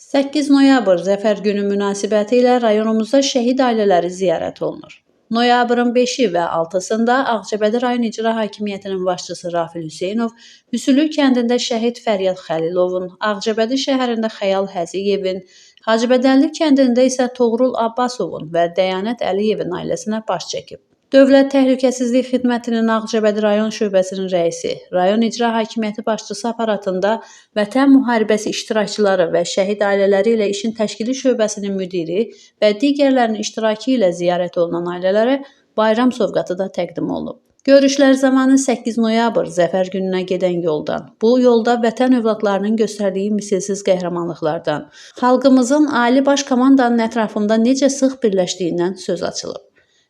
8 noyabr Zəfər günü münasibətilə rayonumuzda şəhid ailələri ziyarət olunur. Noyabrın 5-i və 6-sında Ağcabədi rayon İcra Hakimiyyətinin başçısı Rafil Hüseynov, Hüsülü kəndində şəhid Fəryad Xəlilovun, Ağcabədi şəhərində Xəyal Həziyevin, Hacıbədəlli kəndində isə Toğrul Abbasovun və Dəyanət Əliyevin ailəsinə baş çəkib. Dövlət Təhlükəsizlik Xidmətinin Ağcabədi rayon şöbəsinin rəisi, rayon İcra Hakimiyyəti başçısı aparatında Vətən müharibəsi iştirakçıları və şəhid ailələri ilə işin təşkili şöbəsinin müdiri və digərlərinin iştirakı ilə ziyarət olunan ailələrə bayram sovqatı da təqdim olunub. Görüşlər zamanı 8 noyabr Zəfər gününə gedən yoldan, bu yolda vətən övladlarının göstərdiyi misilsiz qəhrəmanlıqlardan, xalqımızın ali baş komandanın ətrafında necə sıx birləşdiyindən söz açılıb.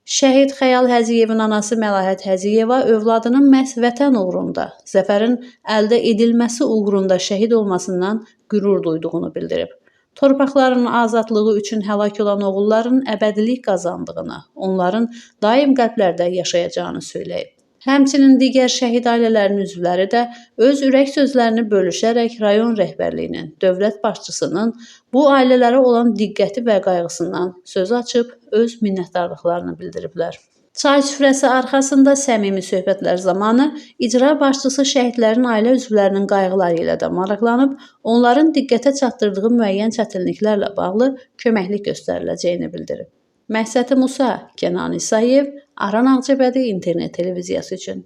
Şəhid Xəyal Həziyevin anası Məlahət Həziyeva övladının məhz vətən uğrunda, zəfərin əldə edilməsi uğrunda şəhid olmasından qürur duyduğunu bildirib. Torpaqlarının azadlığı üçün həlak olan oğulların əbədilik qazandığını, onların daim qəlblərdə yaşayacağını söyləyib. Həmçinin digər şəhid ailələrinin üzvləri də öz ürək sözlərini bölüşərək rayon rəhbərliyinin, dövlət başçısının bu ailələrə olan diqqəti və qayğısından söz açıb öz minnətdarlıqlarını bildiriblər. Çay süfrəsi arxasında səmimi söhbətlər zamanı icra başçısı şəhidlərin ailə üzvlərinin qayğıları ilə də maraqlanıb, onların diqqətə çatdırdığı müəyyən çətinliklərlə bağlı köməklik göstəriləcəyini bildirib. Məhsəti Musa, Kənan İsayev, Aran Ağcabədi İnternet televiziyası üçün.